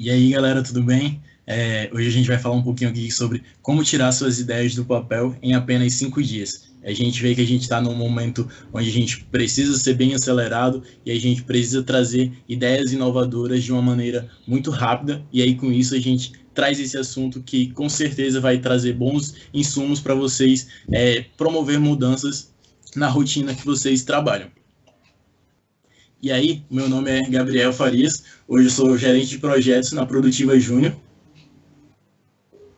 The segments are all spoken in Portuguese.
E aí, galera, tudo bem? Hoje a gente vai falar um pouquinho aqui sobre como tirar suas ideias do papel em apenas 5 dias. A gente vê que a gente está num momento onde a gente precisa ser bem acelerado e a gente precisa trazer ideias inovadoras de uma maneira muito rápida. E aí, com isso, a gente traz esse assunto que com certeza vai trazer bons insumos para vocês promover mudanças na rotina que vocês trabalham. E aí, meu nome é Gabriel Farias, hoje eu sou gerente de projetos na Produtiva Júnior.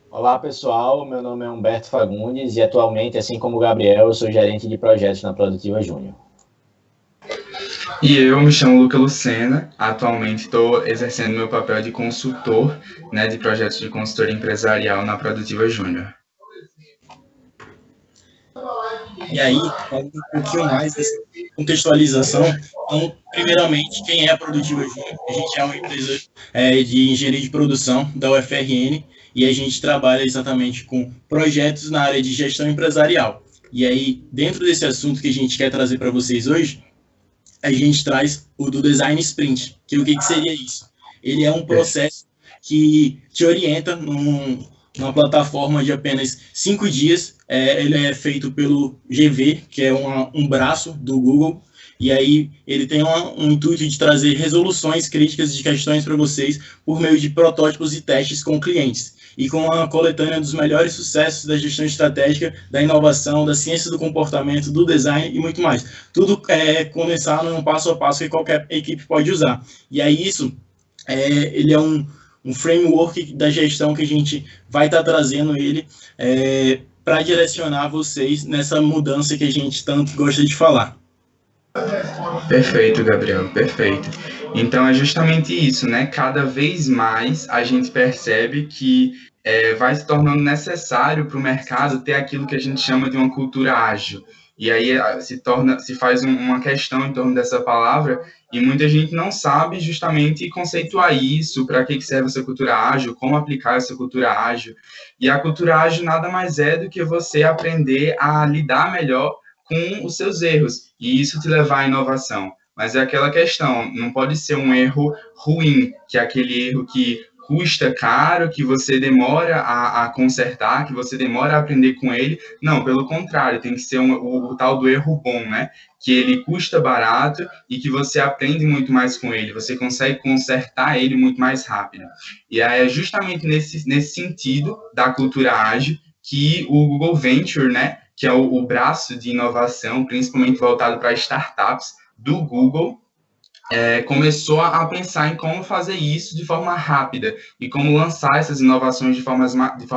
Olá pessoal, meu nome é Humberto Fagundes e atualmente, assim como o Gabriel, eu sou gerente de projetos na Produtiva Júnior. E eu me chamo Luca Lucena, atualmente estou exercendo meu papel de consultor, de projetos de consultoria empresarial na Produtiva Júnior. E aí, falando um pouquinho mais dessa contextualização, então, primeiramente, quem é a Produtiva Júnior? A gente é uma empresa de engenharia de produção da UFRN e a gente trabalha exatamente com projetos na área de gestão empresarial. E aí, dentro desse assunto que a gente quer trazer para vocês hoje, a gente traz o do Design Sprint, que o que seria isso? Ele é um processo que te orienta numa plataforma de apenas 5 dias. Ele é feito pelo GV, que é um braço do Google, e aí ele tem um intuito de trazer resoluções críticas de questões para vocês por meio de protótipos e testes com clientes, e com a coletânea dos melhores sucessos da gestão estratégica, da inovação, da ciência do comportamento, do design e muito mais. Tudo condensado num passo a passo que qualquer equipe pode usar. E aí ele é um framework da gestão que a gente vai estar trazendo ele para direcionar vocês nessa mudança que a gente tanto gosta de falar. Perfeito, Gabriel, perfeito. Então é justamente isso, Cada vez mais a gente percebe que vai se tornando necessário para o mercado ter aquilo que a gente chama de uma cultura ágil. E aí se faz uma questão em torno dessa palavra e muita gente não sabe justamente conceituar isso, para que serve essa cultura ágil, como aplicar essa cultura ágil. E a cultura ágil nada mais é do que você aprender a lidar melhor com os seus erros e isso te levar à inovação. Mas é aquela questão, não pode ser um erro ruim, que é aquele erro que custa caro, que você demora a consertar, que você demora a aprender com ele. Não, pelo contrário, tem que ser o tal do erro bom, Que ele custa barato e que você aprende muito mais com ele, você consegue consertar ele muito mais rápido. E aí é justamente nesse sentido da cultura ágil que o Google Venture, que é o braço de inovação, principalmente voltado para startups do Google, começou a pensar em como fazer isso de forma rápida e como lançar essas inovações de forma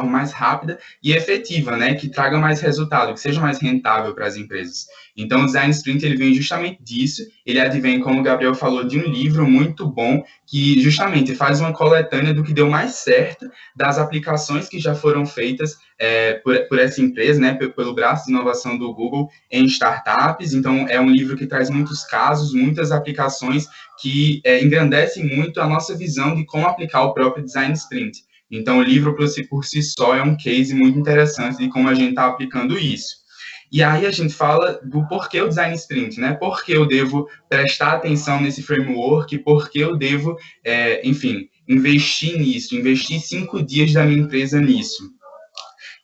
mais rápida e efetiva, que traga mais resultado, que seja mais rentável para as empresas. Então, o Design Sprint ele vem justamente disso, ele advém, como o Gabriel falou, de um livro muito bom que justamente faz uma coletânea do que deu mais certo, das aplicações que já foram feitas por essa empresa, pelo braço de inovação do Google em startups. Então, é um livro que traz muitos casos, muitas aplicações que engrandecem muito a nossa visão de como aplicar o próprio Design Sprint. Então, o livro por si só é um case muito interessante de como a gente está aplicando isso. E aí a gente fala do porquê o Design Sprint, Por que eu devo prestar atenção nesse framework, por que eu devo, investir nisso, investir 5 dias da minha empresa nisso.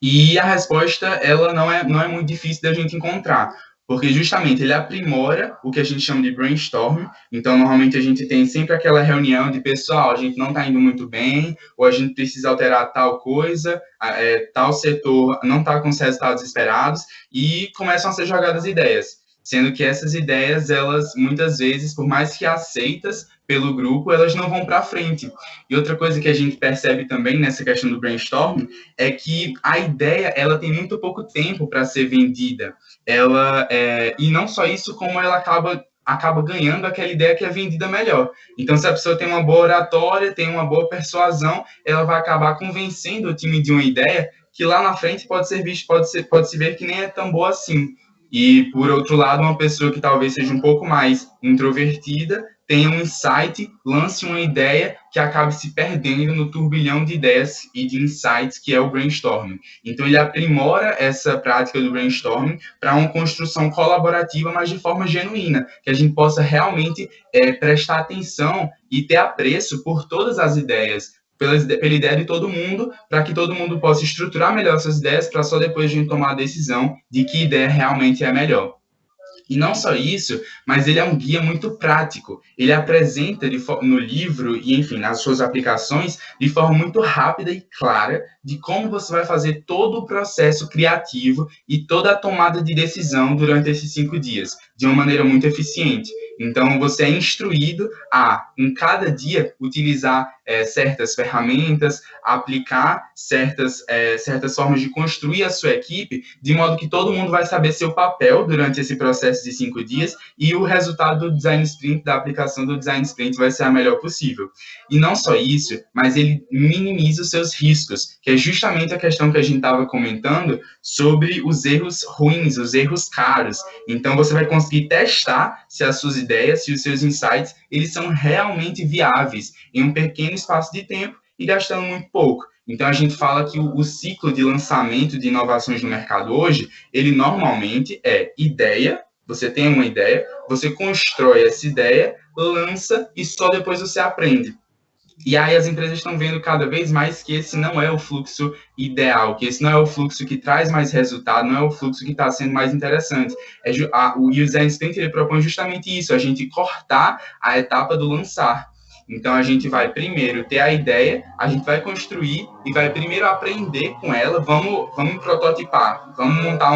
E a resposta, ela não é muito difícil da gente encontrar, porque justamente ele aprimora o que a gente chama de brainstorm. Então, normalmente a gente tem sempre aquela reunião de pessoal, a gente não está indo muito bem, ou a gente precisa alterar tal coisa, tal setor não está com os resultados esperados, e começam a ser jogadas ideias. Sendo que essas ideias, elas muitas vezes, por mais que aceitas pelo grupo, elas não vão para frente. E outra coisa que a gente percebe também nessa questão do brainstorm é que a ideia, ela tem muito pouco tempo para ser vendida. E não só isso, como ela acaba ganhando aquela ideia que é vendida melhor. Então, se a pessoa tem uma boa oratória, tem uma boa persuasão, ela vai acabar convencendo o time de uma ideia que lá na frente pode se ver que nem é tão boa assim. E, por outro lado, uma pessoa que talvez seja um pouco mais introvertida tenha um insight, lance uma ideia que acabe se perdendo no turbilhão de ideias e de insights que é o brainstorming. Então, ele aprimora essa prática do brainstorming para uma construção colaborativa, mas de forma genuína, que a gente possa realmente prestar atenção e ter apreço por todas as ideias, pela ideia de todo mundo, para que todo mundo possa estruturar melhor essas ideias, para só depois a gente tomar a decisão de que ideia realmente é a melhor. E não só isso, mas ele é um guia muito prático. Ele apresenta no livro e, enfim, nas suas aplicações, de forma muito rápida e clara, de como você vai fazer todo o processo criativo e toda a tomada de decisão durante esses 5 dias, de uma maneira muito eficiente. Então, você é instruído a, em cada dia, utilizar certas ferramentas, aplicar certas formas de construir a sua equipe, de modo que todo mundo vai saber seu papel durante esse processo de 5 dias e o resultado do Design Sprint, da aplicação do Design Sprint, vai ser a melhor possível. E não só isso, mas ele minimiza os seus riscos, que é justamente a questão que a gente estava comentando sobre os erros ruins, os erros caros. Então, você vai conseguir testar se as suas ideias, se os seus insights, eles são realmente viáveis em um pequeno espaço de tempo e gastando muito pouco. Então, a gente fala que o ciclo de lançamento de inovações no mercado hoje, ele normalmente é ideia, você tem uma ideia, você constrói essa ideia, lança e só depois você aprende. E aí as empresas estão vendo cada vez mais que esse não é o fluxo ideal, que esse não é o fluxo que traz mais resultado, não é o fluxo que está sendo mais interessante. O Design Sprint ele propõe justamente isso, a gente cortar a etapa do lançar. Então, a gente vai primeiro ter a ideia, a gente vai construir e vai primeiro aprender com ela, vamos prototipar, vamos montar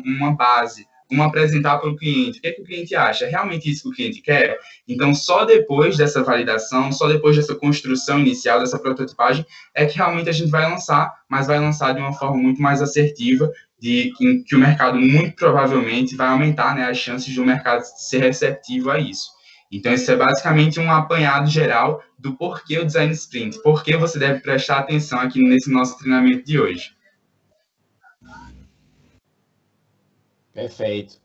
uma base, vamos apresentar para o cliente. O que o cliente acha? É realmente isso que o cliente quer? Então, só depois dessa validação, só depois dessa construção inicial, dessa prototipagem, é que realmente a gente vai lançar, mas vai lançar de uma forma muito mais assertiva, que o mercado muito provavelmente vai aumentar, né, as chances do mercado ser receptivo a isso. Então, isso é basicamente um apanhado geral do porquê o Design Sprint, por que você deve prestar atenção aqui nesse nosso treinamento de hoje. Perfeito.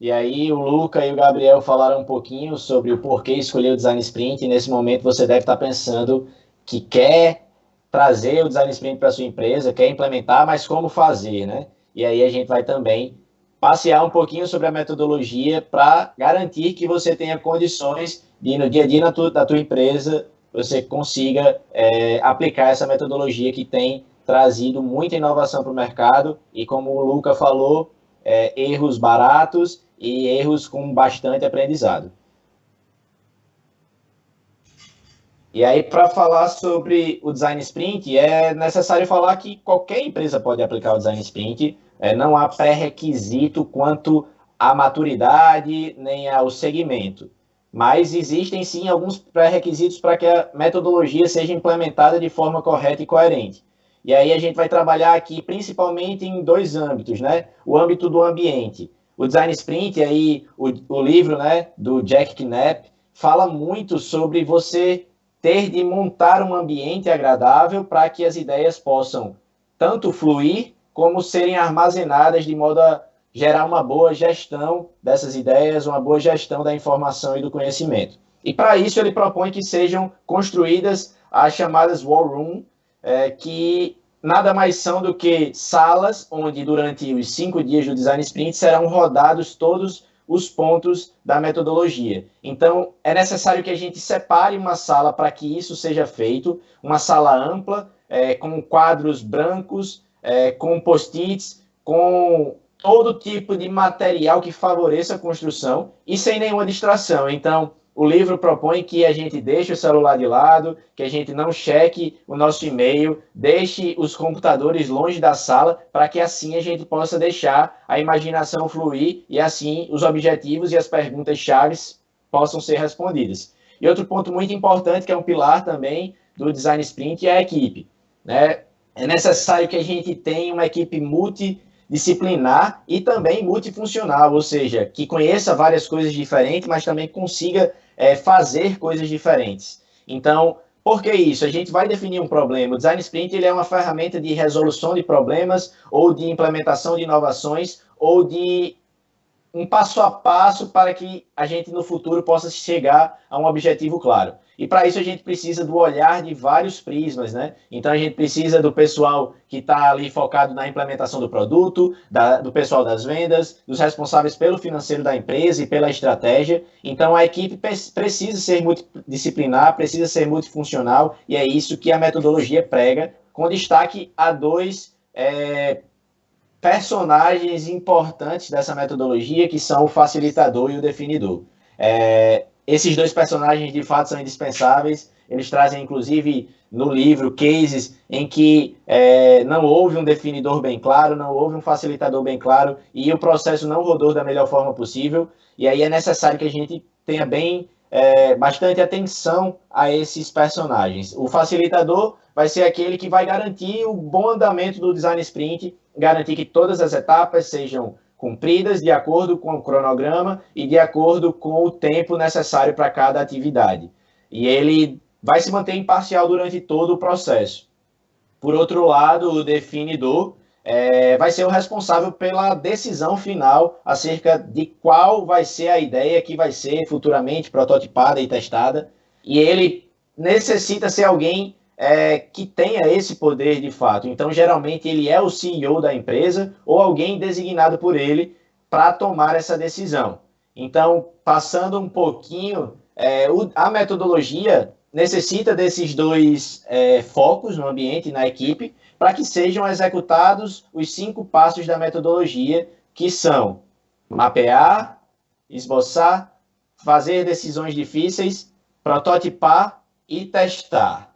E aí o Luca e o Gabriel falaram um pouquinho sobre o porquê escolher o Design Sprint, e nesse momento você deve estar pensando que quer trazer o Design Sprint para a sua empresa, quer implementar, mas como fazer, né? E aí a gente vai também passear um pouquinho sobre a metodologia para garantir que você tenha condições de, no dia a dia da tua empresa, você consiga aplicar essa metodologia que tem trazido muita inovação para o mercado e, como o Luca falou, erros baratos e erros com bastante aprendizado. E aí, para falar sobre o Design Sprint, é necessário falar que qualquer empresa pode aplicar o Design Sprint, não há pré-requisito quanto à maturidade nem ao segmento, mas existem sim alguns pré-requisitos para que a metodologia seja implementada de forma correta e coerente. E aí a gente vai trabalhar aqui principalmente em 2 âmbitos, né? O âmbito do ambiente. O Design Sprint, aí, o livro, né, do Jack Knapp, fala muito sobre você ter de montar um ambiente agradável para que as ideias possam tanto fluir como serem armazenadas de modo a gerar uma boa gestão dessas ideias, uma boa gestão da informação e do conhecimento. E para isso ele propõe que sejam construídas as chamadas War Room, que nada mais são do que salas onde durante os 5 dias do Design Sprint serão rodados todos os pontos da metodologia. Então, é necessário que a gente separe uma sala para que isso seja feito, uma sala ampla, com quadros brancos, com post-its, com todo tipo de material que favoreça a construção e sem nenhuma distração. Então, o livro propõe que a gente deixe o celular de lado, que a gente não cheque o nosso e-mail, deixe os computadores longe da sala, para que assim a gente possa deixar a imaginação fluir e assim os objetivos e as perguntas chaves possam ser respondidas. E outro ponto muito importante, que é um pilar também do Design Sprint, é a equipe, né? É necessário que a gente tenha uma equipe multidisciplinar e também multifuncional, ou seja, que conheça várias coisas diferentes, mas também consiga fazer coisas diferentes. Então, por que isso? A gente vai definir um problema. O Design Sprint ele é uma ferramenta de resolução de problemas ou de implementação de inovações ou de um passo a passo para que a gente no futuro possa chegar a um objetivo claro. E para isso a gente precisa do olhar de vários prismas, né? Então a gente precisa do pessoal que está ali focado na implementação do produto, do pessoal das vendas, dos responsáveis pelo financeiro da empresa e pela estratégia. Então a equipe precisa ser multidisciplinar, precisa ser multifuncional, e é isso que a metodologia prega, com destaque a dois personagens importantes dessa metodologia, que são o facilitador e o definidor. Esses dois personagens, de fato, são indispensáveis. Eles trazem, inclusive, no livro, cases em que não houve um definidor bem claro, não houve um facilitador bem claro, e o processo não rodou da melhor forma possível. E aí é necessário que a gente tenha bastante atenção a esses personagens. O facilitador vai ser aquele que vai garantir o bom andamento do design sprint, garantir que todas as etapas sejam cumpridas de acordo com o cronograma e de acordo com o tempo necessário para cada atividade. E ele vai se manter imparcial durante todo o processo. Por outro lado, o definidor vai ser o responsável pela decisão final acerca de qual vai ser a ideia que vai ser futuramente prototipada e testada. E ele necessita ser alguém que tenha esse poder de fato. Então, geralmente, ele é o CEO da empresa ou alguém designado por ele para tomar essa decisão. Então, passando um pouquinho, a metodologia necessita desses dois focos no ambiente e na equipe para que sejam executados os 5 passos da metodologia, que são mapear, esboçar, fazer decisões difíceis, prototipar e testar.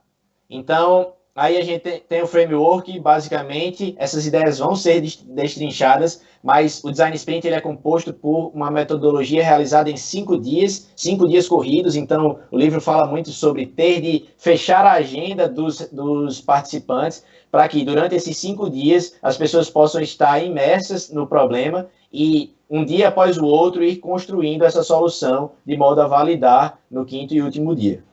Então, aí a gente tem o framework, basicamente, essas ideias vão ser destrinchadas, mas o Design Sprint ele é composto por uma metodologia realizada em 5 dias, 5 dias corridos. Então, o livro fala muito sobre ter de fechar a agenda dos participantes, para que durante esses 5 dias as pessoas possam estar imersas no problema e um dia após o outro ir construindo essa solução de modo a validar no 5º e último dia.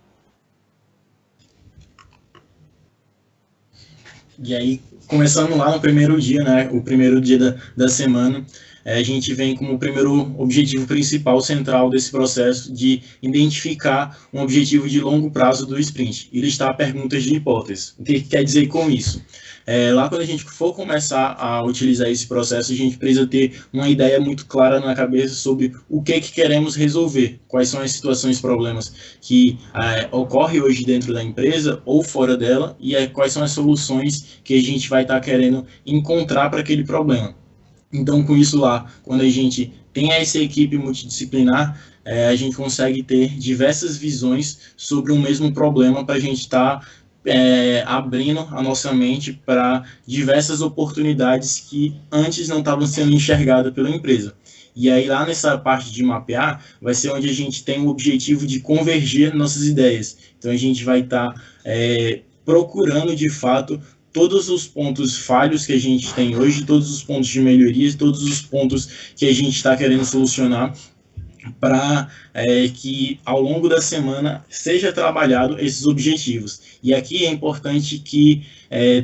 E aí, começando lá no primeiro dia, né, o primeiro dia da semana, a gente vem como primeiro objetivo principal, central desse processo de identificar um objetivo de longo prazo do sprint e listar perguntas de hipótese. O que quer dizer com isso? Lá quando a gente for começar a utilizar esse processo, a gente precisa ter uma ideia muito clara na cabeça sobre o que queremos resolver, quais são as situações, problemas que ocorrem hoje dentro da empresa ou fora dela, e quais são as soluções que a gente vai estar querendo encontrar para aquele problema. Então, com isso lá, quando a gente tem essa equipe multidisciplinar, a gente consegue ter diversas visões sobre um mesmo problema para a gente estar abrindo a nossa mente para diversas oportunidades que antes não estavam sendo enxergadas pela empresa. E aí lá nessa parte de mapear, vai ser onde a gente tem o objetivo de convergir nossas ideias. Então a gente vai estar procurando de fato todos os pontos falhos que a gente tem hoje, todos os pontos de melhorias, todos os pontos que a gente está querendo solucionar, para que ao longo da semana seja trabalhado esses objetivos. E aqui é importante que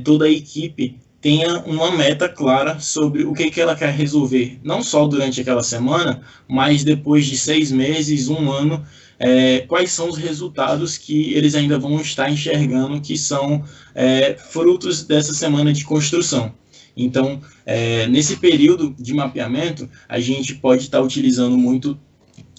toda a equipe tenha uma meta clara sobre o que ela quer resolver, não só durante aquela semana, mas depois de 6 meses, 1 ano, quais são os resultados que eles ainda vão estar enxergando que são frutos dessa semana de construção. Então, nesse período de mapeamento, a gente pode estar utilizando muito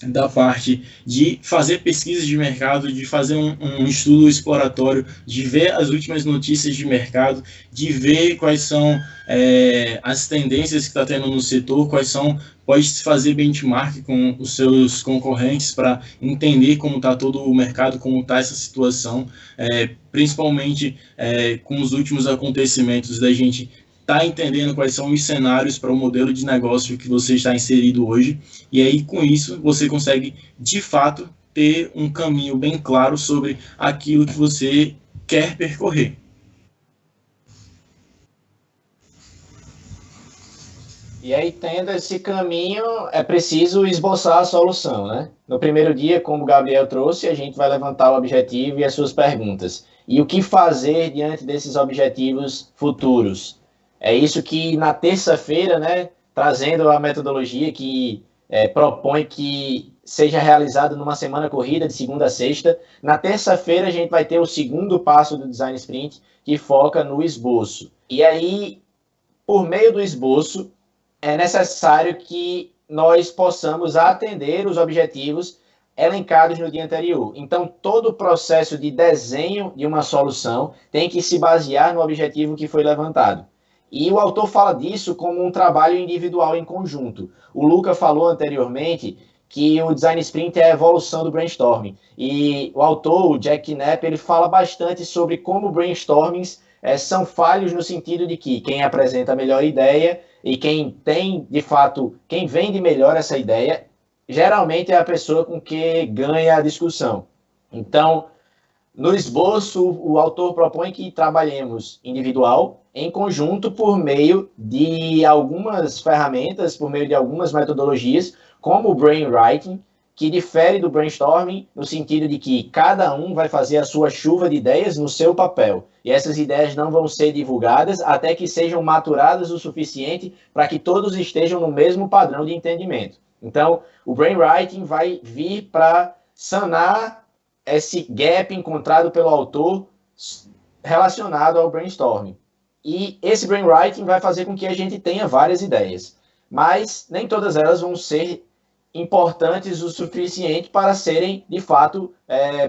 da parte de fazer pesquisas de mercado, de fazer um estudo exploratório, de ver as últimas notícias de mercado, de ver quais são as tendências que está tendo no setor, pode fazer benchmark com os seus concorrentes para entender como está todo o mercado, como está essa situação, principalmente com os últimos acontecimentos da gente está entendendo quais são os cenários para o modelo de negócio que você está inserido hoje, e aí com isso você consegue de fato ter um caminho bem claro sobre aquilo que você quer percorrer. E aí, tendo esse caminho, é preciso esboçar a solução, né? No primeiro dia, como o Gabriel trouxe, a gente vai levantar o objetivo e as suas perguntas. E o que fazer diante desses objetivos futuros? É isso que na terça-feira, né, trazendo a metodologia que propõe que seja realizado numa semana corrida, de segunda a sexta. Na terça-feira, a gente vai ter o segundo passo do Design Sprint, que foca no esboço. E aí, por meio do esboço, é necessário que nós possamos atender os objetivos elencados no dia anterior. Então, todo o processo de desenho de uma solução tem que se basear no objetivo que foi levantado. E o autor fala disso como um trabalho individual em conjunto. O Luca falou anteriormente que o Design Sprint é a evolução do brainstorming. E o autor, o Jack Knapp, ele fala bastante sobre como brainstormings são falhos no sentido de que quem apresenta a melhor ideia e quem tem, de fato, quem vende melhor essa ideia, geralmente é a pessoa com que ganha a discussão. Então, no esboço, o autor propõe que trabalhemos individual, em conjunto, por meio de algumas ferramentas, por meio de algumas metodologias, como o brainwriting, que difere do brainstorming no sentido de que cada um vai fazer a sua chuva de ideias no seu papel. E essas ideias não vão ser divulgadas até que sejam maturadas o suficiente para que todos estejam no mesmo padrão de entendimento. Então, o brainwriting vai vir para sanar esse gap encontrado pelo autor relacionado ao brainstorming. E esse brainwriting vai fazer com que a gente tenha várias ideias, mas nem todas elas vão ser importantes o suficiente para serem, de fato,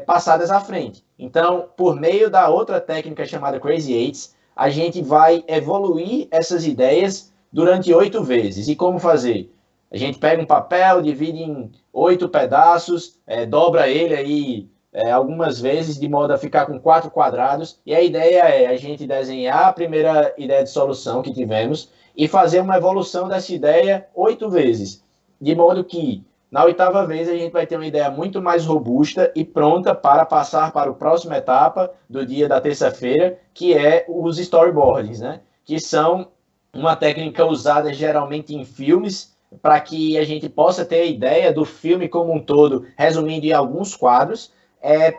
passadas à frente. Então, por meio da outra técnica chamada Crazy Eights, a gente vai evoluir essas ideias durante 8 vezes. E como fazer? A gente pega um papel, divide em 8 pedaços, dobra ele aí algumas vezes, de modo a ficar com 4 quadrados. E a ideia é a gente desenhar a primeira ideia de solução que tivemos e fazer uma evolução dessa ideia 8 vezes. De modo que, na 8ª vez, a gente vai ter uma ideia muito mais robusta e pronta para passar para a próxima etapa do dia da terça-feira, que é os storyboards, né? Que são uma técnica usada geralmente em filmes, para que a gente possa ter a ideia do filme como um todo, resumindo em alguns quadros,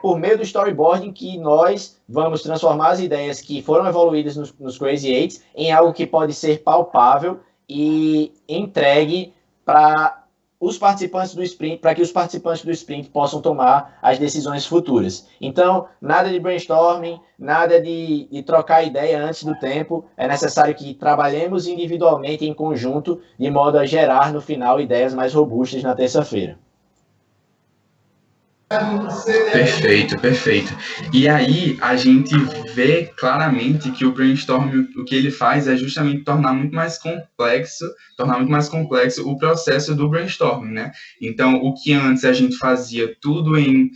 por meio do storyboarding que nós vamos transformar as ideias que foram evoluídas nos Crazy Eights em algo que pode ser palpável e entregue para os participantes do sprint, para que os participantes do sprint possam tomar as decisões futuras. Então, nada de brainstorming, nada de trocar ideia antes do tempo. É necessário que trabalhemos individualmente em conjunto, de modo a gerar no final ideias mais robustas na terça-feira. Perfeito, perfeito. E aí a gente vê claramente que o brainstorming, o que ele faz é justamente tornar muito mais complexo o processo do brainstorming, né? Então, o que antes a gente fazia tudo em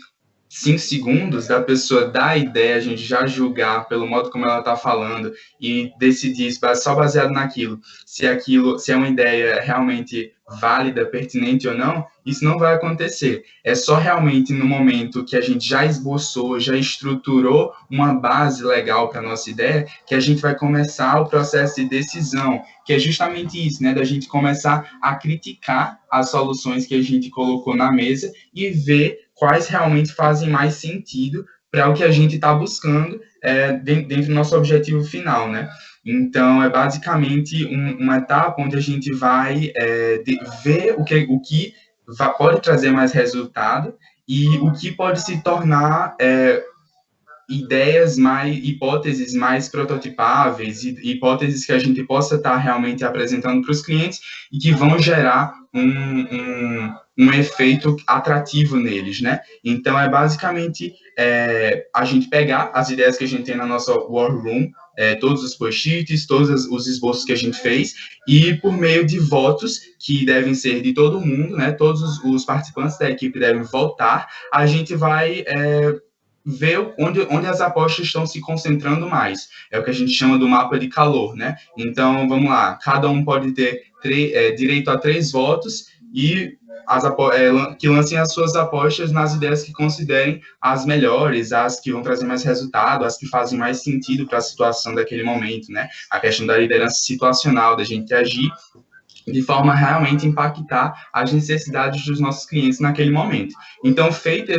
5 segundos da pessoa dar a ideia, a gente já julgar pelo modo como ela está falando e decidir só baseado naquilo, se é uma ideia realmente válida, pertinente ou não, isso não vai acontecer. É só realmente no momento que a gente já esboçou, já estruturou uma base legal para a nossa ideia, que a gente vai começar o processo de decisão, que é justamente isso, né, da gente começar a criticar as soluções que a gente colocou na mesa e ver quais realmente fazem mais sentido para o que a gente está buscando dentro do nosso objetivo final, né? Então, é basicamente uma etapa onde a gente vai ver o que pode trazer mais resultado e o que pode se tornar hipóteses mais prototipáveis, hipóteses que a gente possa estar realmente apresentando para os clientes e que vão gerar um efeito atrativo neles, né? Então, é basicamente a gente pegar as ideias que a gente tem na nossa War Room, todos os post-its, todos os esboços que a gente fez, e por meio de votos, que devem ser de todo mundo, né? Todos os participantes da equipe devem votar, a gente vai ver onde as apostas estão se concentrando mais. É o que a gente chama do mapa de calor, né? Então, vamos lá, cada um pode ter direito a 3 votos e que lancem as suas apostas nas ideias que considerem as melhores, as que vão trazer mais resultado, as que fazem mais sentido para a situação daquele momento, né? A questão da liderança situacional, da gente agir de forma a realmente impactar as necessidades dos nossos clientes naquele momento. Então, feita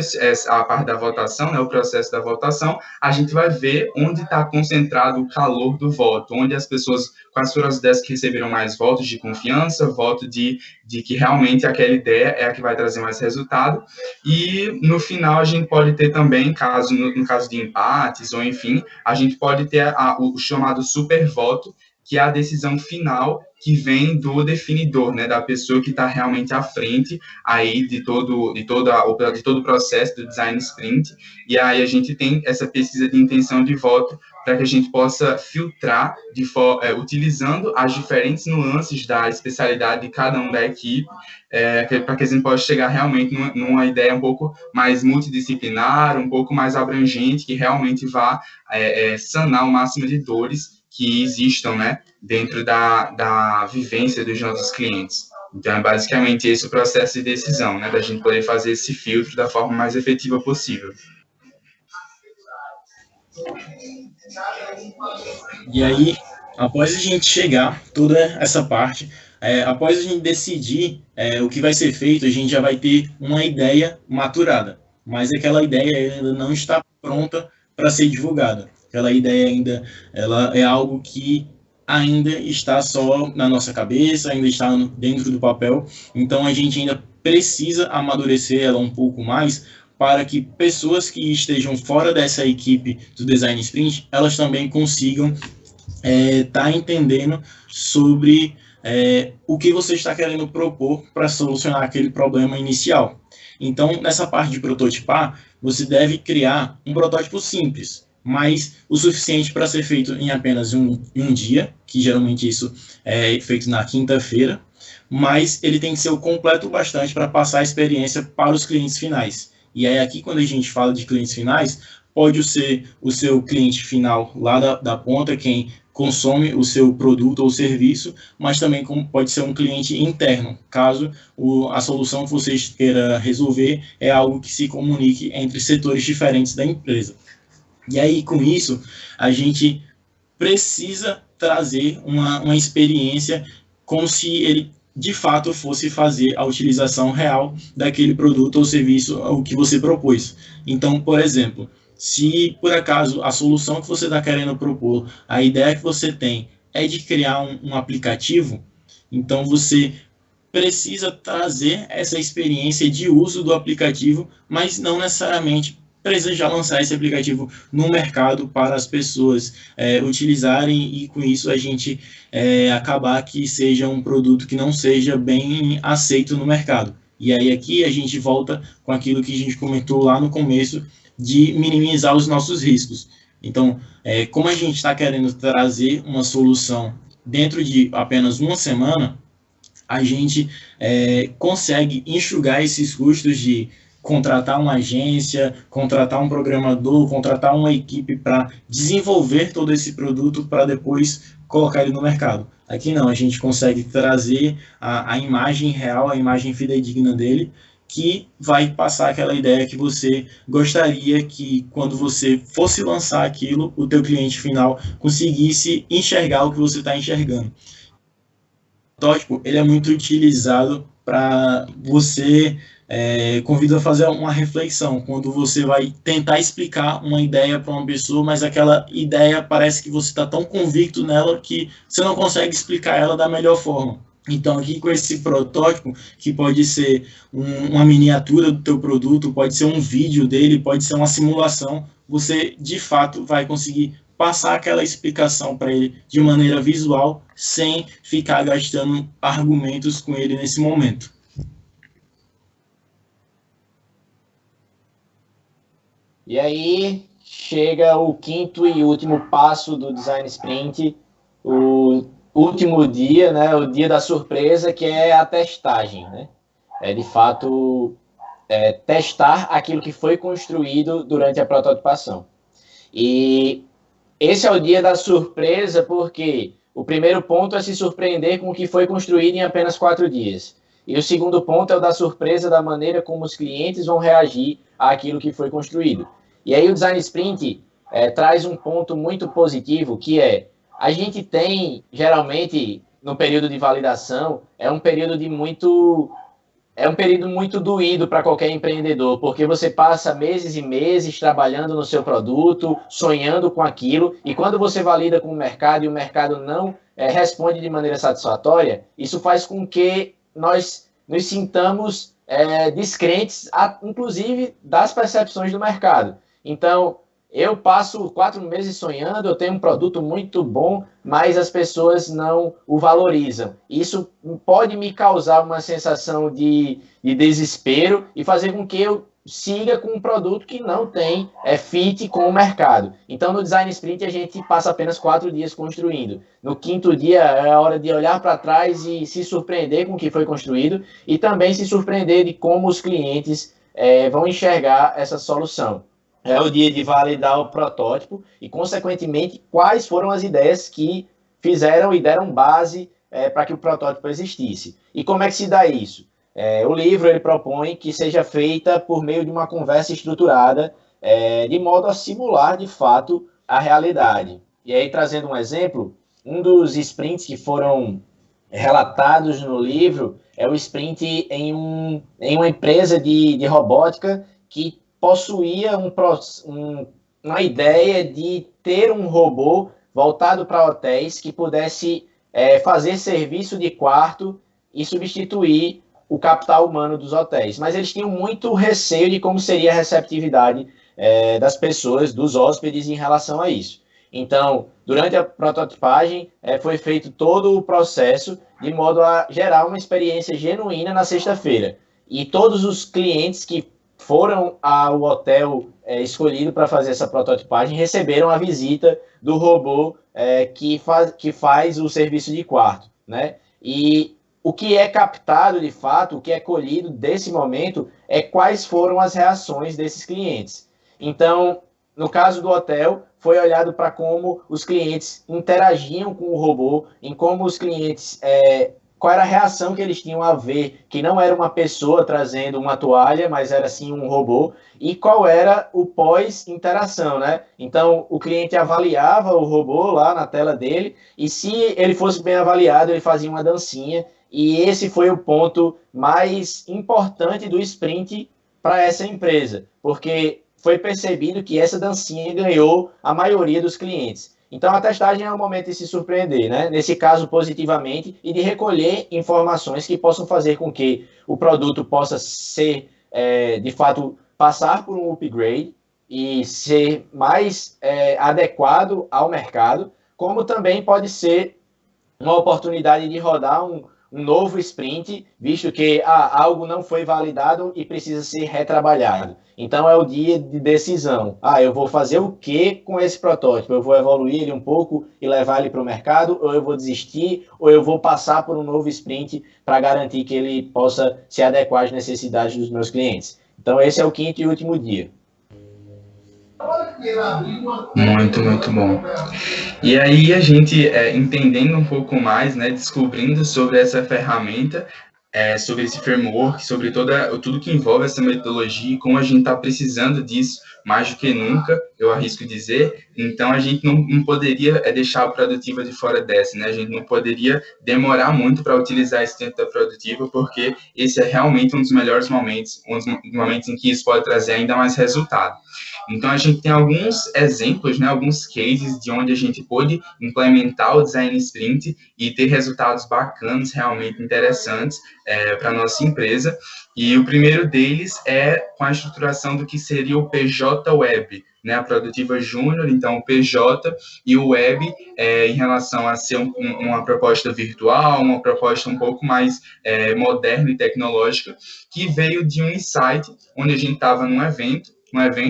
a parte da votação, né, o processo da votação, a gente vai ver onde está concentrado o calor do voto, onde as pessoas, quais foram as ideias que receberam mais votos de confiança, voto de que realmente aquela ideia é a que vai trazer mais resultado, e no final a gente pode ter também, no caso de empates, ou enfim, a gente pode ter o chamado supervoto, que é a decisão final que vem do definidor, né, da pessoa que está realmente à frente aí de todo o processo do design sprint, e aí a gente tem essa pesquisa de intenção de voto para que a gente possa filtrar utilizando as diferentes nuances da especialidade de cada um da equipe, para que a gente possa chegar realmente numa ideia um pouco mais multidisciplinar, um pouco mais abrangente, que realmente vá sanar o máximo de dores que existam, né, dentro da vivência dos nossos clientes. Então, é basicamente esse o processo de decisão, né, da gente poder fazer esse filtro da forma mais efetiva possível. E aí, após a gente chegar toda essa parte, após a gente decidir o que vai ser feito, a gente já vai ter uma ideia maturada, mas aquela ideia ainda não está pronta para ser divulgada. Aquela ideia ainda ela é algo que ainda está só na nossa cabeça, ainda está dentro do papel, então a gente ainda precisa amadurecer ela um pouco mais para que pessoas que estejam fora dessa equipe do Design Sprint, elas também consigam estar entendendo sobre o que você está querendo propor para solucionar aquele problema inicial. Então, nessa parte de prototipar, você deve criar um protótipo simples, mas o suficiente para ser feito em apenas um dia, que geralmente isso é feito na quinta-feira, mas ele tem que ser o completo bastante para passar a experiência para os clientes finais. E aí aqui, quando a gente fala de clientes finais, pode ser o seu cliente final lá da ponta, quem consome o seu produto ou serviço, mas também pode ser um cliente interno, caso a solução que você queira resolver é algo que se comunique entre setores diferentes da empresa. E aí, com isso, a gente precisa trazer uma experiência como se ele, de fato, fosse fazer a utilização real daquele produto ou serviço o que você propôs. Então, por exemplo, se por acaso a solução que você está querendo propor, a ideia que você tem é de criar um aplicativo, então você precisa trazer essa experiência de uso do aplicativo, mas não necessariamente precisa já lançar esse aplicativo no mercado para as pessoas utilizarem e com isso a gente acabar que seja um produto que não seja bem aceito no mercado. E aí aqui a gente volta com aquilo que a gente comentou lá no começo de minimizar os nossos riscos. Então, como a gente está querendo trazer uma solução dentro de apenas uma semana, a gente consegue enxugar esses custos de contratar uma agência, contratar um programador, contratar uma equipe para desenvolver todo esse produto para depois colocar ele no mercado. Aqui não, a gente consegue trazer a imagem real, a imagem fidedigna dele, que vai passar aquela ideia que você gostaria que, quando você fosse lançar aquilo, o teu cliente final conseguisse enxergar o que você está enxergando. O protótipo, ele é muito utilizado para você... convido a fazer uma reflexão, quando você vai tentar explicar uma ideia para uma pessoa, mas aquela ideia parece que você está tão convicto nela que você não consegue explicar ela da melhor forma. Então, aqui com esse protótipo, que pode ser uma miniatura do teu produto, pode ser um vídeo dele, pode ser uma simulação, você, de fato, vai conseguir passar aquela explicação para ele de maneira visual, sem ficar gastando argumentos com ele nesse momento. E aí chega o quinto e último passo do Design Sprint, o último dia, né, o dia da surpresa, que é a testagem, né? É, de fato, testar aquilo que foi construído durante a prototipação. E esse é o dia da surpresa porque o primeiro ponto é se surpreender com o que foi construído em apenas 4 dias. E o segundo ponto é o da surpresa da maneira como os clientes vão reagir àquilo que foi construído. E aí o Design Sprint traz um ponto muito positivo, que é, a gente tem, geralmente, no período de validação, é um período muito doído para qualquer empreendedor, porque você passa meses e meses trabalhando no seu produto, sonhando com aquilo, e quando você valida com o mercado e o mercado não responde de maneira satisfatória, isso faz com que nós nos sintamos descrentes, inclusive das percepções do mercado. Então, eu passo 4 meses sonhando, eu tenho um produto muito bom, mas as pessoas não o valorizam. Isso pode me causar uma sensação de desespero e fazer com que eu siga com um produto que não tem fit com o mercado. Então, no Design Sprint, a gente passa apenas 4 dias construindo. No 5º dia, é a hora de olhar para trás e se surpreender com o que foi construído e também se surpreender de como os clientes vão enxergar essa solução. É o dia de validar o protótipo e, consequentemente, quais foram as ideias que fizeram e deram base para que o protótipo existisse. E como é que se dá isso? O livro ele propõe que seja feita por meio de uma conversa estruturada, de modo a simular, de fato, a realidade. E aí, trazendo um exemplo, um dos sprints que foram relatados no livro é o sprint em uma empresa de robótica que possuía uma ideia de ter um robô voltado para hotéis que pudesse fazer serviço de quarto e substituir o capital humano dos hotéis. Mas eles tinham muito receio de como seria a receptividade das pessoas, dos hóspedes, em relação a isso. Então, durante a prototipagem, foi feito todo o processo de modo a gerar uma experiência genuína na sexta-feira. E todos os clientes que foram ao hotel escolhido para fazer essa prototipagem, receberam a visita do robô que faz o serviço de quarto, né? E o que é captado, de fato, o que é colhido desse momento, é quais foram as reações desses clientes. Então, no caso do hotel, foi olhado para como os clientes interagiam com o robô, em como os clientes qual era a reação que eles tinham a ver, que não era uma pessoa trazendo uma toalha, mas era sim um robô, e qual era o pós-interação, né? Então, o cliente avaliava o robô lá na tela dele, e se ele fosse bem avaliado, ele fazia uma dancinha, e esse foi o ponto mais importante do sprint para essa empresa, porque foi percebido que essa dancinha ganhou a maioria dos clientes. Então, a testagem é um momento de se surpreender, né? Nesse caso, positivamente, e de recolher informações que possam fazer com que o produto possa ser, de fato, passar por um upgrade e ser mais adequado ao mercado, como também pode ser uma oportunidade de rodar um novo sprint, visto que algo não foi validado e precisa ser retrabalhado. Então, é o dia de decisão. Eu vou fazer o que com esse protótipo? Eu vou evoluir ele um pouco e levar ele para o mercado, ou eu vou desistir, ou eu vou passar por um novo sprint para garantir que ele possa se adequar às necessidades dos meus clientes. Então, esse é o 5º e último dia. Muito, muito bom. E aí a gente, entendendo um pouco mais, né, descobrindo sobre essa ferramenta, sobre esse framework, sobre tudo que envolve essa metodologia e como a gente está precisando disso mais do que nunca, eu arrisco dizer. Então, a gente não poderia deixar a produtiva de fora dessa, né? A gente não poderia demorar muito para utilizar esse tempo da produtiva, porque esse é realmente um dos melhores momentos, um dos momentos em que isso pode trazer ainda mais resultado. Então, a gente tem alguns exemplos, né, alguns cases de onde a gente pôde implementar o Design Sprint e ter resultados bacanas, realmente interessantes para a nossa empresa. E o primeiro deles é com a estruturação do que seria o PJ Web, né, a Produtiva Júnior, então o PJ e o Web em relação a ser uma proposta virtual, uma proposta um pouco mais moderna e tecnológica, que veio de um insight onde a gente estava num evento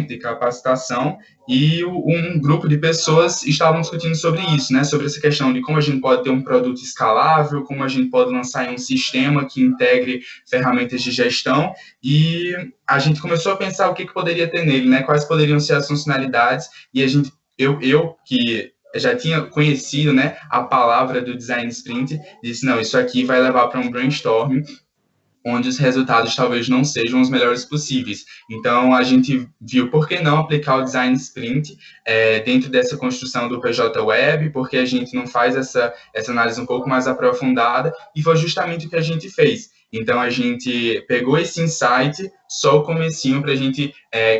de capacitação, e um grupo de pessoas estavam discutindo sobre isso, né, sobre essa questão de como a gente pode ter um produto escalável, como a gente pode lançar um sistema que integre ferramentas de gestão, e a gente começou a pensar o que poderia ter nele, né, quais poderiam ser as funcionalidades, e eu que já tinha conhecido, né, a palavra do Design Sprint, disse, não, isso aqui vai levar para um brainstorming, onde os resultados talvez não sejam os melhores possíveis. Então, a gente viu por que não aplicar o Design Sprint dentro dessa construção do PJ Web, porque a gente não faz essa análise um pouco mais aprofundada, e foi justamente o que a gente fez. Então, a gente pegou esse insight, só o comecinho, para a gente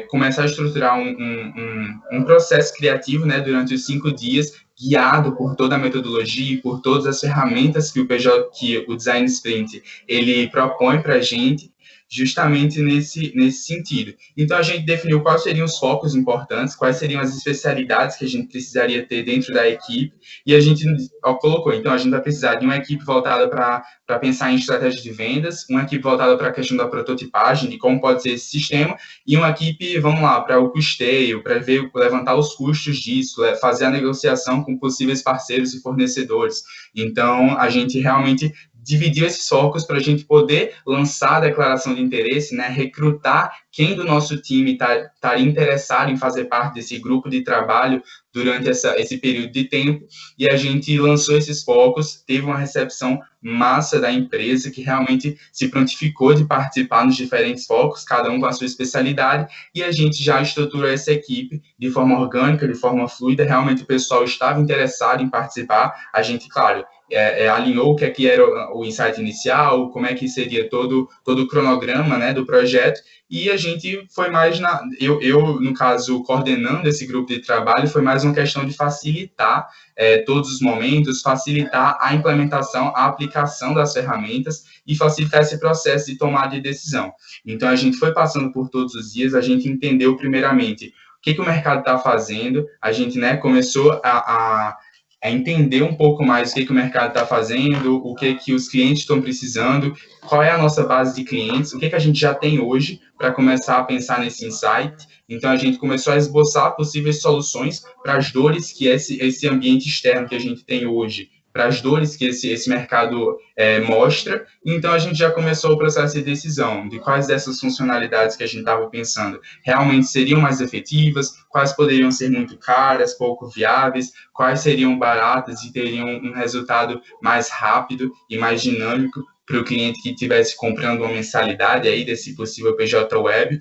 começar a estruturar um processo criativo, né, durante os 5 dias, guiado por toda a metodologia e por todas as ferramentas que o Design Sprint ele propõe para a gente, justamente nesse sentido. Então, a gente definiu quais seriam os focos importantes, quais seriam as especialidades que a gente precisaria ter dentro da equipe, e a gente colocou, então, a gente vai precisar de uma equipe voltada para pensar em estratégia de vendas, uma equipe voltada para a questão da prototipagem, de como pode ser esse sistema, e uma equipe, vamos lá, para o custeio, para levantar os custos disso, fazer a negociação com possíveis parceiros e fornecedores. Então, a gente realmente dividiu esses focos para a gente poder lançar a declaração de interesse, né, recrutar quem do nosso time estaria interessado em fazer parte desse grupo de trabalho durante esse período de tempo, e a gente lançou esses focos, teve uma recepção massa da empresa, que realmente se prontificou de participar nos diferentes focos, cada um com a sua especialidade, e a gente já estruturou essa equipe de forma orgânica, de forma fluida, realmente o pessoal estava interessado em participar, a gente, claro, alinhou o que era o insight inicial, como é que seria todo o cronograma, né, do projeto, e a gente foi mais eu, no caso, coordenando esse grupo de trabalho, foi mais uma questão de facilitar todos os momentos, facilitar a implementação, a aplicação das ferramentas e facilitar esse processo de tomada de decisão. Então, a gente foi passando por todos os dias, a gente entendeu primeiramente o que o mercado está fazendo, a gente, né, começou a entender um pouco mais o que o mercado está fazendo, o que os clientes estão precisando, qual é a nossa base de clientes, o que a gente já tem hoje para começar a pensar nesse insight. Então, a gente começou a esboçar possíveis soluções para as dores que esse ambiente externo que a gente tem hoje, para as dores que esse mercado mostra. Então, a gente já começou o processo de decisão de quais dessas funcionalidades que a gente estava pensando realmente seriam mais efetivas, quais poderiam ser muito caras, pouco viáveis, quais seriam baratas e teriam um resultado mais rápido e mais dinâmico para o cliente que estivesse comprando uma mensalidade aí desse possível PJ Web.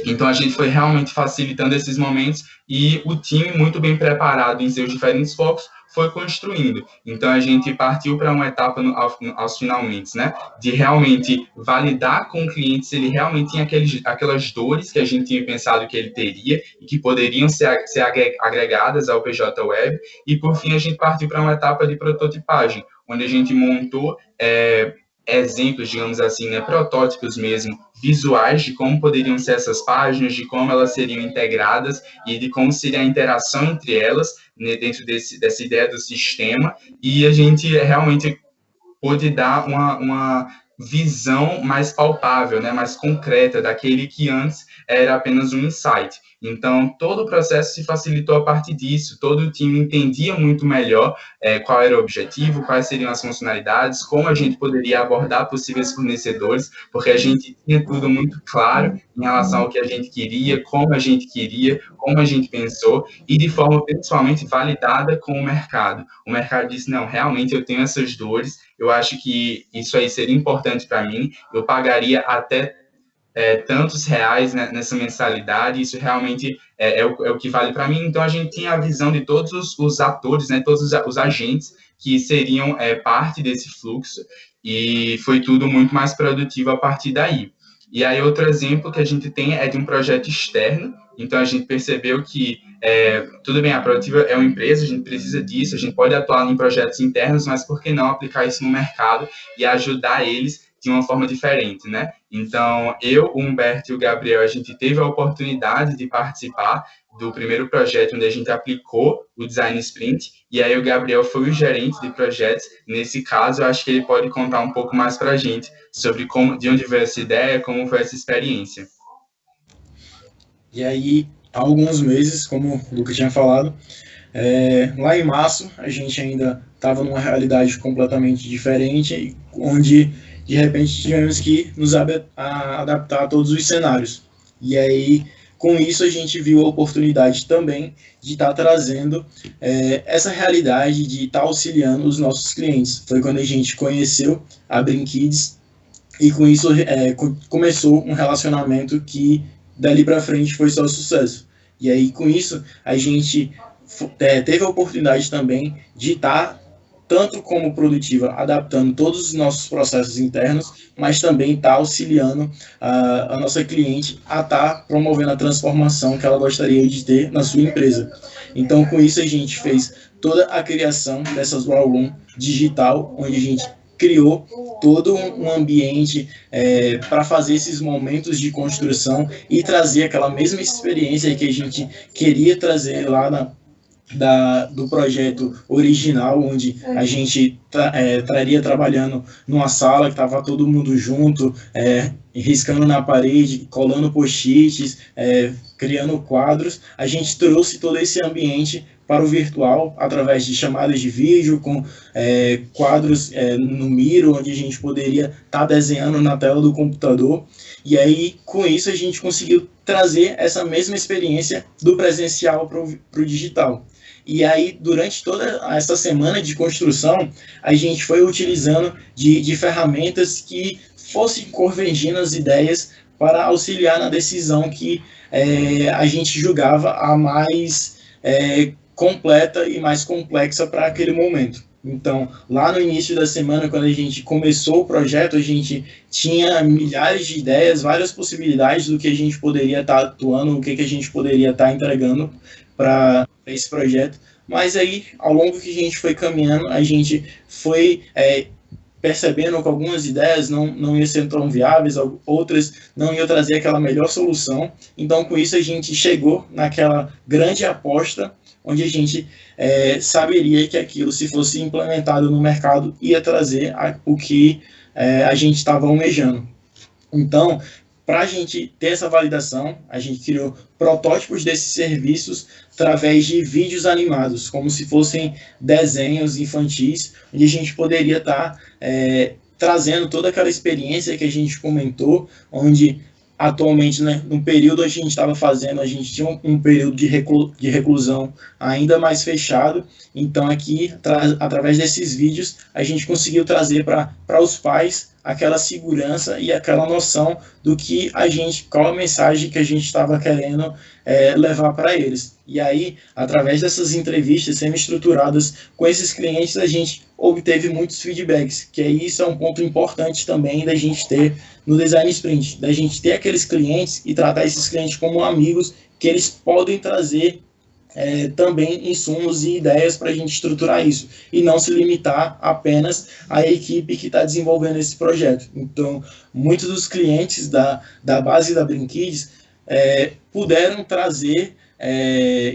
Então, a gente foi realmente facilitando esses momentos e o time, muito bem preparado em seus diferentes focos, foi construindo. Então, a gente partiu para uma etapa aos finalmente, né? De realmente validar com o cliente se ele realmente tinha aquelas dores que a gente tinha pensado que ele teria e que poderiam ser agregadas ao PJ Web. E, por fim, a gente partiu para uma etapa de prototipagem, onde a gente montou exemplos, digamos assim, né, protótipos mesmo, visuais de como poderiam ser essas páginas, de como elas seriam integradas e de como seria a interação entre elas, né, dentro dessa ideia do sistema, e a gente realmente pôde dar uma visão mais palpável, né, mais concreta daquele que antes era apenas um insight. Então, todo o processo se facilitou a partir disso, todo o time entendia muito melhor qual era o objetivo, quais seriam as funcionalidades, como a gente poderia abordar possíveis fornecedores, porque a gente tinha tudo muito claro em relação ao que a gente queria, como a gente queria, como a gente pensou, e de forma pessoalmente validada com o mercado. O mercado disse, não, realmente eu tenho essas dores, eu acho que isso aí seria importante para mim, eu pagaria até tantos reais, né, nessa mensalidade, isso realmente é o que vale para mim. Então, a gente tinha a visão de todos os atores, né, todos os agentes que seriam parte desse fluxo, e foi tudo muito mais produtivo a partir daí. E aí, outro exemplo que a gente tem é de um projeto externo. Então, a gente percebeu que, tudo bem, a Produtiva é uma empresa, a gente precisa disso, a gente pode atuar em projetos internos, mas por que não aplicar isso no mercado e ajudar eles de uma forma diferente, né? Então, eu, o Humberto e o Gabriel, a gente teve a oportunidade de participar do primeiro projeto onde a gente aplicou o Design Sprint, e aí o Gabriel foi o gerente de projetos. Nesse caso, eu acho que ele pode contar um pouco mais para a gente sobre de onde veio essa ideia, como foi essa experiência. E aí, há alguns meses, como o Lucas tinha falado, lá em março, a gente ainda estava numa realidade completamente diferente, onde, de repente, tivemos que nos adaptar a todos os cenários. E aí, com isso, a gente viu a oportunidade também de estar trazendo essa realidade, de estar auxiliando os nossos clientes. Foi quando a gente conheceu a Brinkids, e com isso começou um relacionamento que dali para frente foi só sucesso. E aí com isso a gente teve a oportunidade também de estar tanto como produtiva, adaptando todos os nossos processos internos, mas também está auxiliando a nossa cliente a estar promovendo a transformação que ela gostaria de ter na sua empresa. Então, com isso, a gente fez toda a criação dessas War Room digital, onde a gente criou todo um ambiente para fazer esses momentos de construção e trazer aquela mesma experiência que a gente queria trazer lá do projeto original, onde a gente estaria trabalhando numa sala que estava todo mundo junto, riscando na parede, colando post-its, criando quadros. A gente trouxe todo esse ambiente para o virtual, através de chamadas de vídeo, com quadros no Miro, onde a gente poderia estar desenhando na tela do computador. E aí, com isso, a gente conseguiu trazer essa mesma experiência do presencial para o digital. E aí, durante toda essa semana de construção, a gente foi utilizando de ferramentas que fossem convergindo as ideias para auxiliar na decisão que a gente julgava a mais completa e mais complexa para aquele momento. Então, lá no início da semana, quando a gente começou o projeto, a gente tinha milhares de ideias, várias possibilidades do que a gente poderia estar atuando, o que a gente poderia estar entregando para esse projeto, mas aí, ao longo que a gente foi caminhando, a gente foi percebendo que algumas ideias não iam ser tão viáveis, outras não iam trazer aquela melhor solução. Então, com isso, a gente chegou naquela grande aposta, onde a gente saberia que aquilo, se fosse implementado no mercado, ia trazer o que a gente estava almejando. Então, para a gente ter essa validação, a gente criou protótipos desses serviços através de vídeos animados, como se fossem desenhos infantis, onde a gente poderia estar trazendo toda aquela experiência que a gente comentou, onde atualmente, né, no período a gente estava fazendo, a gente tinha um período de reclusão ainda mais fechado, então aqui, através desses vídeos, a gente conseguiu trazer para os pais aquela segurança e aquela noção do que qual a mensagem que a gente estava querendo levar para eles. E aí, através dessas entrevistas semi-estruturadas com esses clientes, a gente obteve muitos feedbacks, que aí isso é um ponto importante também da gente ter no Design Sprint, da gente ter aqueles clientes e tratar esses clientes como amigos, que eles podem trazer também insumos e ideias para a gente estruturar isso, e não se limitar apenas à equipe que está desenvolvendo esse projeto. Então, muitos dos clientes da base da Brinkids puderam trazer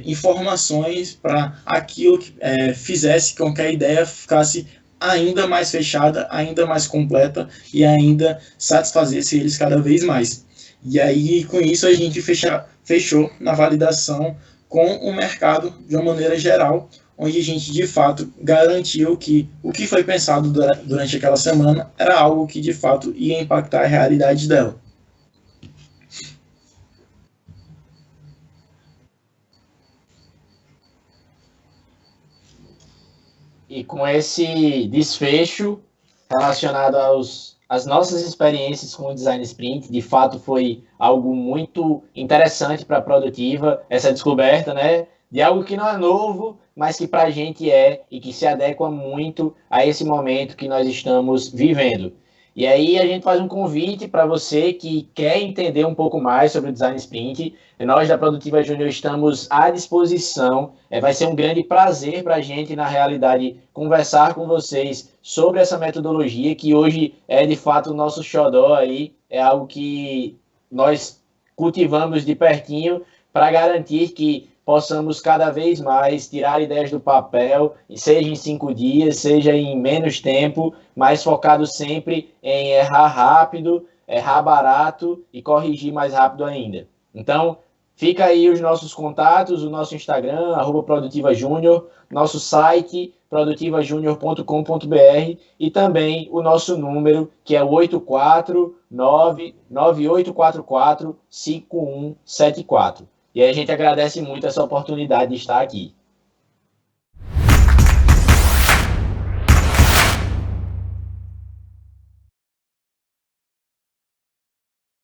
informações para aquilo que fizesse com que a ideia ficasse ainda mais fechada, ainda mais completa e ainda satisfazesse eles cada vez mais. E aí, com isso, a gente fechou na validação com o mercado de uma maneira geral, onde a gente, de fato, garantiu que o que foi pensado durante aquela semana era algo que, de fato, ia impactar a realidade dela. E com esse desfecho relacionado às nossas experiências com o Design Sprint, de fato foi algo muito interessante para a Produtiva, essa descoberta, né, de algo que não é novo, mas que para a gente e que se adequa muito a esse momento que nós estamos vivendo. E aí a gente faz um convite para você que quer entender um pouco mais sobre o Design Sprint. Nós da Produtiva Júnior estamos à disposição. Vai ser um grande prazer para a gente, na realidade, conversar com vocês sobre essa metodologia, que hoje é de fato o nosso xodó aí, é algo que nós cultivamos de pertinho para garantir que possamos cada vez mais tirar ideias do papel, seja em 5 dias, seja em menos tempo, mas focado sempre em errar rápido, errar barato e corrigir mais rápido ainda. Então, fica aí os nossos contatos, o nosso Instagram, @produtivajunior, nosso site, produtivajunior.com.br e também o nosso número, que é o 849-9844-5174. E aí a gente agradece muito essa oportunidade de estar aqui.